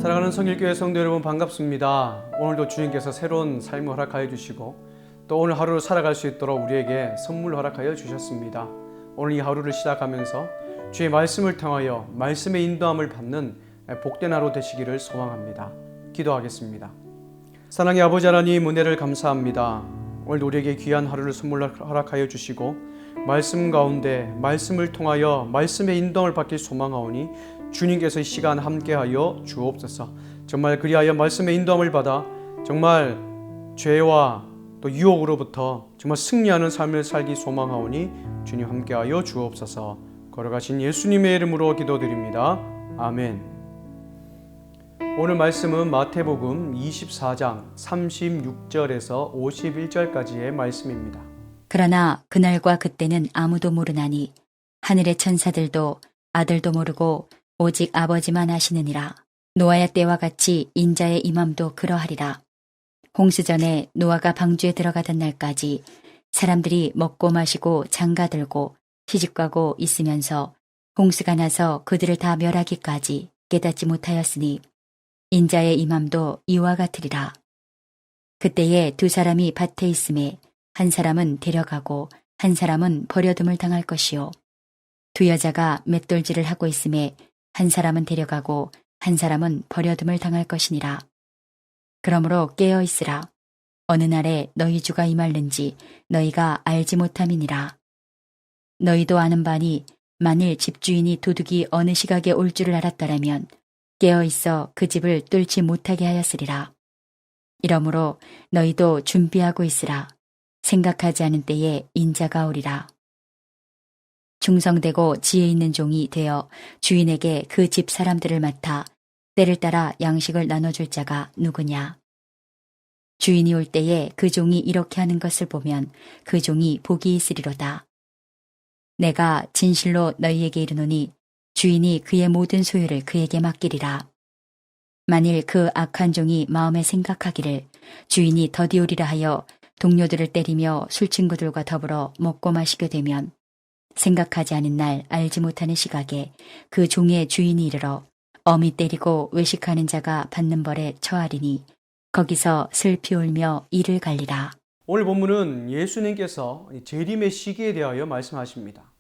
사랑하는 성길교회 성도 여러분, 반갑습니다. 오늘도 주님께서 새로운 삶을 허락하여 주시고 또 오늘 하루를 살아갈 수 있도록 우리에게 선물 허락하여 주셨습니다. 오늘 이 하루를 시작하면서 주의 말씀을 통하여 말씀의 인도함을 받는 복된 하루 되시기를 소망합니다. 기도하겠습니다. 사랑의 아버지 하나님, 은혜를 감사합니다. 오늘도 우리에게 귀한 하루를 선물로 허락하여 주시고 말씀 가운데 말씀을 통하여 말씀의 인도함을 받길 소망하오니 주님께서 이 시간 함께하여 주옵소서. 정말 그리하여 말씀의 인도함을 받아 정말 죄와 또 유혹으로부터 정말 승리하는 삶을 살기 소망하오니 주님 함께하여 주옵소서. 걸어가신 예수님의 이름으로 기도드립니다. 아멘. 오늘 말씀은 마태복음 24장 36절에서 51절까지의 말씀입니다. 그러나 그날과 그때는 아무도 모르나니 하늘의 천사들도 아들도 모르고 오직 아버지만 아시느니라. 노아의 때와 같이 인자의 임함도 그러하리라. 홍수전에 노아가 방주에 들어가던 날까지 사람들이 먹고 마시고 장가들고 시집가고 있으면서 홍수가 나서 그들을 다 멸하기까지 깨닫지 못하였으니 인자의 임함도 이와 같으리라. 그때에 두 사람이 밭에 있음에 한 사람은 데려가고 한 사람은 버려둠을 당할 것이요. 두 여자가 맷돌질을 하고 있음에 한 사람은 데려가고 한 사람은 버려둠을 당할 것이니라. 그러므로 깨어 있으라. 어느 날에 너희 주가 임할는지 너희가 알지 못함이니라. 너희도 아는 바니 만일 집주인이 도둑이 어느 시각에 올 줄을 알았더라면 깨어 있어 그 집을 뚫지 못하게 하였으리라. 이러므로 너희도 준비하고 있으라. 생각하지 않은 때에 인자가 오리라. 충성되고 지혜 있는 종이 되어 주인에게 그 집 사람들을 맡아 때를 따라 양식을 나눠줄 자가 누구냐. 주인이 올 때에 그 종이 이렇게 하는 것을 보면 그 종이 복이 있으리로다. 내가 진실로 너희에게 이르노니 주인이 그의 모든 소유를 그에게 맡기리라. 만일 그 악한 종이 마음에 생각하기를 주인이 더디오리라 하여 동료들을 때리며 술친구들과 더불어 먹고 마시게 되면 생각하지 않은 날 알지 못하는 시각에 그 종의 주인이 이르러 엄히 때리고 외식하는 자가 받는 벌에 처하리니 거기서 슬피 울며 이를 갈리라. 오늘 본문은 예수님께서 재림의 시기에 대하여 말씀하십니다.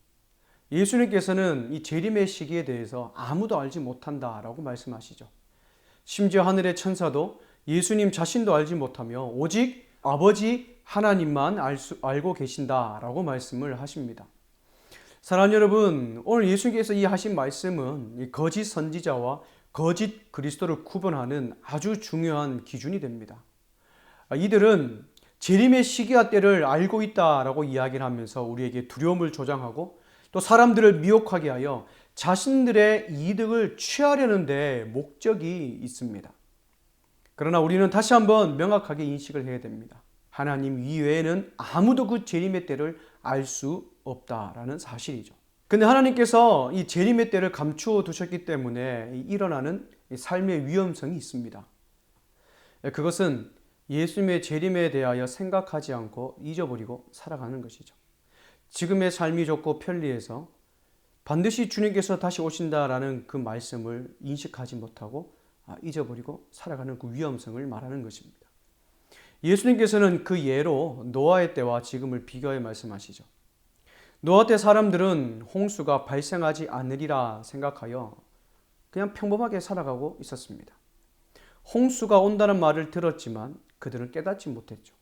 예수님께서는 이 재림의 시기에 대해서 아무도 알지 못한다라고 말씀하시죠. 심지어 하늘의 천사도 예수님 자신도 알지 못하며 오직 아버지 하나님만 알고 계신다라고 말씀을 하십니다. 사랑하는 여러분, 오늘 예수님께서 이 하신 말씀은 거짓 선지자와 거짓 그리스도를 구분하는 아주 중요한 기준이 됩니다. 이들은 재림의 시기와 때를 알고 있다라고 이야기를 하면서 우리에게 두려움을 조장하고 또 사람들을 미혹하게 하여 자신들의 이득을 취하려는 데 목적이 있습니다. 그러나 우리는 다시 한번 명확하게 인식을 해야 됩니다. 하나님 이외에는 아무도 그 재림의 때를 알 수 없다라는 사실이죠. 근데 하나님께서 이 재림의 때를 감추어 두셨기 때문에 일어나는 삶의 위험성이 있습니다. 그것은 예수님의 재림에 대하여 생각하지 않고 잊어버리고 살아가는 것이죠. 지금의 삶이 좋고 편리해서 반드시 주님께서 다시 오신다라는 그 말씀을 인식하지 못하고 잊어버리고 살아가는 그 위험성을 말하는 것입니다. 예수님께서는 그 예로 노아의 때와 지금을 비교해 말씀하시죠. 노아 때 사람들은 홍수가 발생하지 않으리라 생각하여 그냥 평범하게 살아가고 있었습니다. 홍수가 온다는 말을 들었지만 그들은 깨닫지 못했죠.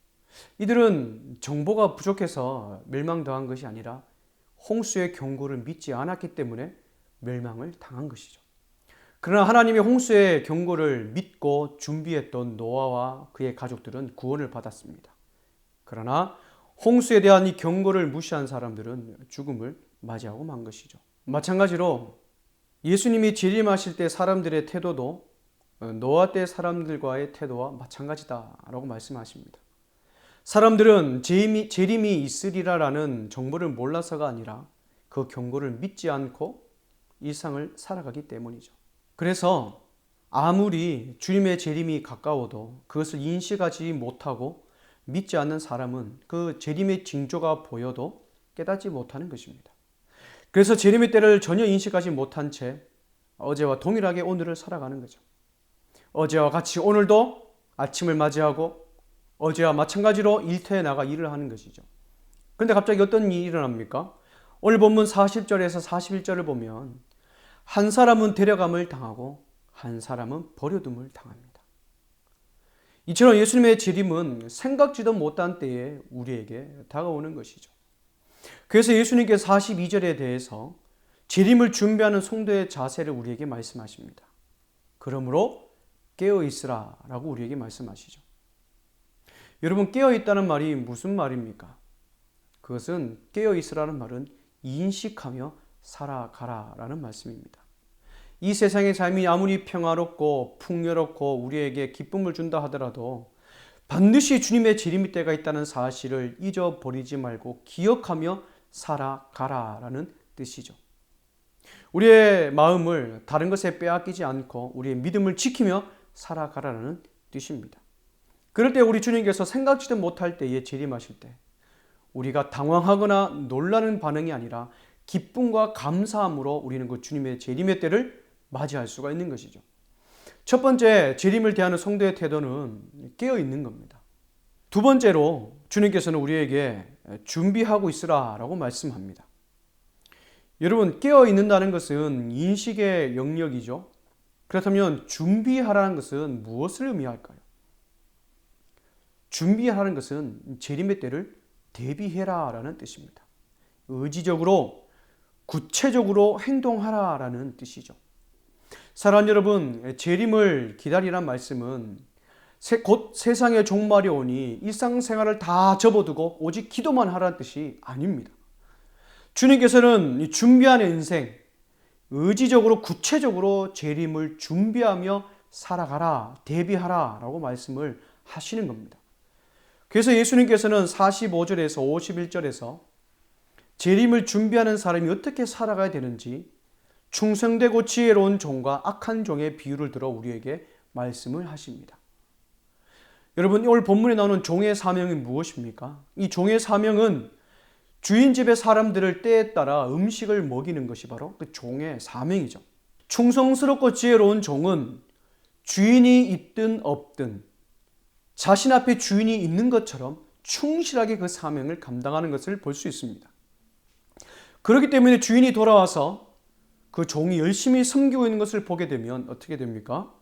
이들은 정보가 부족해서 멸망당한 것이 아니라 홍수의 경고를 믿지 않았기 때문에 멸망을 당한 것이죠. 그러나 하나님의 홍수의 경고를 믿고 준비했던 노아와 그의 가족들은 구원을 받았습니다. 그러나 홍수에 대한 이 경고를 무시한 사람들은 죽음을 맞이하고 만 것이죠. 마찬가지로 예수님이 재림하실 때 사람들의 태도도 노아 때 사람들과의 태도와 마찬가지다라고 말씀하십니다. 사람들은 재림이 있으리라라는 정보를 몰라서가 아니라 그 경고를 믿지 않고 일상을 살아가기 때문이죠. 그래서 아무리 주님의 재림이 가까워도 그것을 인식하지 못하고 믿지 않는 사람은 그 재림의 징조가 보여도 깨닫지 못하는 것입니다. 그래서 재림의 때를 전혀 인식하지 못한 채 어제와 동일하게 오늘을 살아가는 거죠. 어제와 같이 오늘도 아침을 맞이하고 어제와 마찬가지로 일터에 나가 일을 하는 것이죠. 그런데 갑자기 어떤 일이 일어납니까? 오늘 본문 40절에서 41절을 보면 한 사람은 데려감을 당하고 한 사람은 버려둠을 당합니다. 이처럼 예수님의 재림은 생각지도 못한 때에 우리에게 다가오는 것이죠. 그래서 예수님께서 42절에 대해서 재림을 준비하는 성도의 자세를 우리에게 말씀하십니다. 그러므로 깨어 있으라 라고 우리에게 말씀하시죠. 여러분, 깨어 있다는 말이 무슨 말입니까? 그것은 깨어 있으라는 말은 인식하며 살아가라 라는 말씀입니다. 이 세상의 삶이 아무리 평화롭고 풍요롭고 우리에게 기쁨을 준다 하더라도 반드시 주님의 재림의 때가 있다는 사실을 잊어버리지 말고 기억하며 살아가라 라는 뜻이죠. 우리의 마음을 다른 것에 빼앗기지 않고 우리의 믿음을 지키며 살아가라는 뜻입니다. 그럴 때 우리 주님께서 생각지도 못할 때에 재림하실 때 우리가 당황하거나 놀라는 반응이 아니라 기쁨과 감사함으로 우리는 그 주님의 재림의 때를 맞이할 수가 있는 것이죠. 첫 번째, 재림을 대하는 성도의 태도는 깨어 있는 겁니다. 두 번째로 주님께서는 우리에게 준비하고 있으라 라고 말씀합니다. 여러분, 깨어 있는다는 것은 인식의 영역이죠. 그렇다면 준비하라는 것은 무엇을 의미할까요? 준비하라는 것은 재림의 때를 대비해라 라는 뜻입니다. 의지적으로 구체적으로 행동하라 라는 뜻이죠. 사랑하는 여러분, 재림을 기다리란 말씀은 곧 세상의 종말이 오니 일상생활을 다 접어두고 오직 기도만 하라는 뜻이 아닙니다. 주님께서는 준비하는 인생, 의지적으로 구체적으로 재림을 준비하며 살아가라, 대비하라 라고 말씀을 하시는 겁니다. 그래서 예수님께서는 45절에서 51절에서 재림을 준비하는 사람이 어떻게 살아가야 되는지 충성되고 지혜로운 종과 악한 종의 비유를 들어 우리에게 말씀을 하십니다. 여러분, 오늘 본문에 나오는 종의 사명이 무엇입니까? 이 종의 사명은 주인 집의 사람들을 때에 따라 음식을 먹이는 것이 바로 그 종의 사명이죠. 충성스럽고 지혜로운 종은 주인이 있든 없든 자신 앞에 주인이 있는 것처럼 충실하게 그 사명을 감당하는 것을 볼 수 있습니다. 그렇기 때문에 주인이 돌아와서 그 종이 열심히 섬기고 있는 것을 보게 되면 어떻게 됩니까?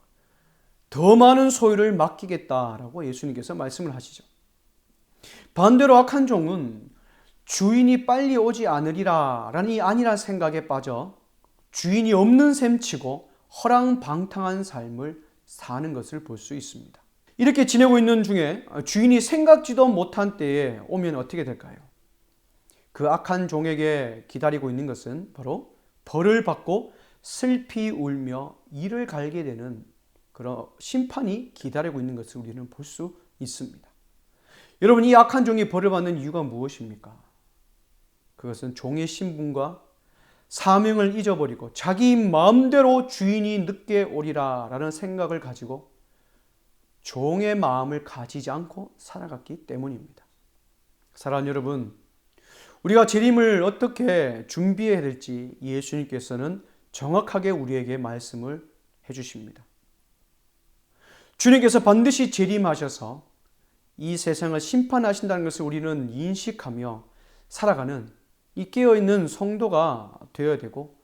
더 많은 소유를 맡기겠다라고 예수님께서 말씀을 하시죠. 반대로 악한 종은 주인이 빨리 오지 않으리라라니 아니라 생각에 빠져 주인이 없는 셈치고 허랑방탕한 삶을 사는 것을 볼 수 있습니다. 이렇게 지내고 있는 중에 주인이 생각지도 못한 때에 오면 어떻게 될까요? 그 악한 종에게 기다리고 있는 것은 바로 벌을 받고 슬피 울며 이를 갈게 되는 그런 심판이 기다리고 있는 것을 우리는 볼 수 있습니다. 여러분, 이 악한 종이 벌을 받는 이유가 무엇입니까? 그것은 종의 신분과 사명을 잊어버리고 자기 마음대로 주인이 늦게 오리라 라는 생각을 가지고 종의 마음을 가지지 않고 살아갔기 때문입니다. 사랑하는 여러분, 우리가 재림을 어떻게 준비해야 될지 예수님께서는 정확하게 우리에게 말씀을 해주십니다. 주님께서 반드시 재림하셔서 이 세상을 심판하신다는 것을 우리는 인식하며 살아가는 이 깨어있는 성도가 되어야 되고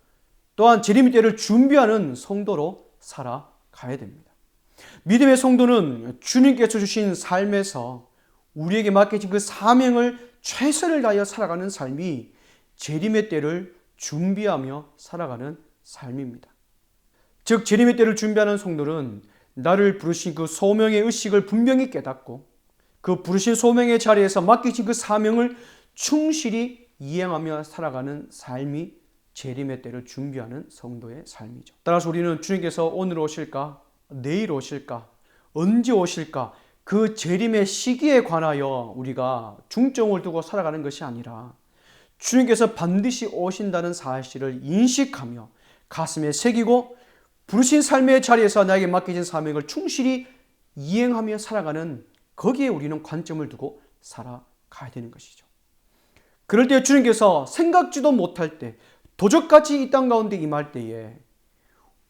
또한 재림의 때를 준비하는 성도로 살아가야 됩니다. 믿음의 성도는 주님께서 주신 삶에서 우리에게 맡겨진 그 사명을 최선을 다하여 살아가는 삶이 재림의 때를 준비하며 살아가는 삶입니다. 즉 재림의 때를 준비하는 성도는 나를 부르신 그 소명의 의식을 분명히 깨닫고 그 부르신 소명의 자리에서 맡기신 그 사명을 충실히 이행하며 살아가는 삶이 재림의 때를 준비하는 성도의 삶이죠. 따라서 우리는 주님께서 오늘 오실까? 내일 오실까? 언제 오실까? 그 재림의 시기에 관하여 우리가 중점을 두고 살아가는 것이 아니라 주님께서 반드시 오신다는 사실을 인식하며 가슴에 새기고 부르신 삶의 자리에서 나에게 맡겨진 사명을 충실히 이행하며 살아가는 거기에 우리는 관점을 두고 살아가야 되는 것이죠. 그럴 때 주님께서 생각지도 못할 때 도적같이 이 땅 가운데 임할 때에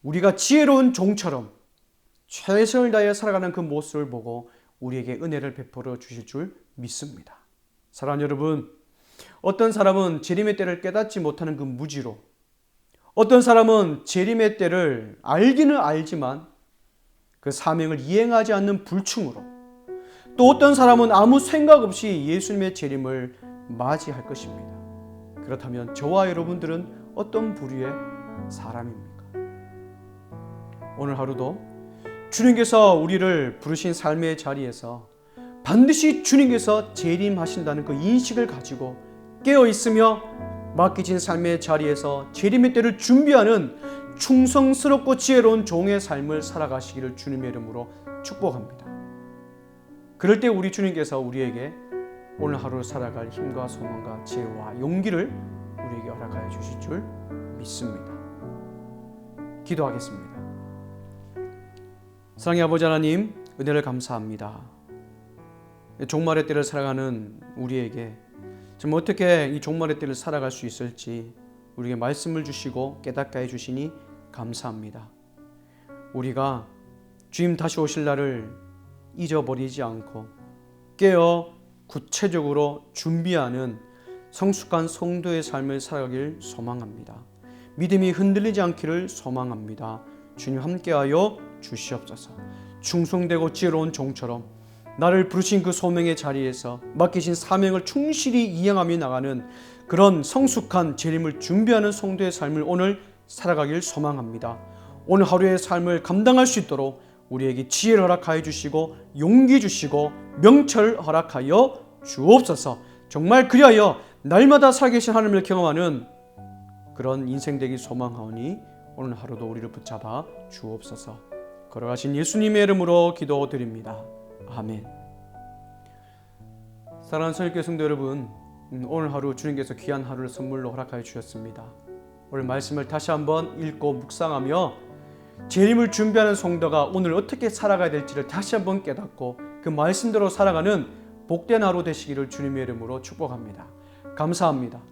우리가 지혜로운 종처럼 최선을 다해 살아가는 그 모습을 보고 우리에게 은혜를 베풀어 주실 줄 믿습니다. 사랑하는 여러분, 어떤 사람은 재림의 때를 깨닫지 못하는 그 무지로, 어떤 사람은 재림의 때를 알기는 알지만 그 사명을 이행하지 않는 불충으로, 또 어떤 사람은 아무 생각 없이 예수님의 재림을 맞이할 것입니다. 그렇다면 저와 여러분들은 어떤 부류의 사람입니까? 오늘 하루도 주님께서 우리를 부르신 삶의 자리에서 반드시 주님께서 재림하신다는 그 인식을 가지고 깨어 있으며 맡기진 삶의 자리에서 재림의 때를 준비하는 충성스럽고 지혜로운 종의 삶을 살아가시기를 주님의 이름으로 축복합니다. 그럴 때 우리 주님께서 우리에게 오늘 하루를 살아갈 힘과 소망과 지혜와 용기를 우리에게 허락하여 주실 줄 믿습니다. 기도하겠습니다. 사랑의 아버지 하나님, 은혜를 감사합니다. 종말의 때를 살아가는 우리에게 좀 어떻게 이 종말의 때를 살아갈 수 있을지 우리에게 말씀을 주시고 깨닫게 해주시니 감사합니다. 우리가 주님 다시 오실 날을 잊어버리지 않고 깨어 구체적으로 준비하는 성숙한 성도의 삶을 살아가길 소망합니다. 믿음이 흔들리지 않기를 소망합니다. 주님 함께하여 주시옵소서. 충성되고 지혜로운 종처럼 나를 부르신 그 소명의 자리에서 맡기신 사명을 충실히 이행하며 나가는 그런 성숙한 재림을 준비하는 성도의 삶을 오늘 살아가길 소망합니다. 오늘 하루의 삶을 감당할 수 있도록 우리에게 지혜를 허락하여 주시고 용기 주시고 명철 허락하여 주옵소서. 정말 그리하여 날마다 살아계신 하나님을 경험하는 그런 인생 되기 소망하오니 오늘 하루도 우리를 붙잡아 주옵소서. 걸어가신 예수님의 이름으로 기도드립니다. 아멘. 사랑하는 선교회 성도 여러분, 오늘 하루 주님께서 귀한 하루를 선물로 허락하여 주셨습니다. 오늘 말씀을 다시 한번 읽고 묵상하며 재림을 준비하는 성도가 오늘 어떻게 살아가야 될지를 다시 한번 깨닫고 그 말씀대로 살아가는 복된 하루 되시기를 주님의 이름으로 축복합니다. 감사합니다.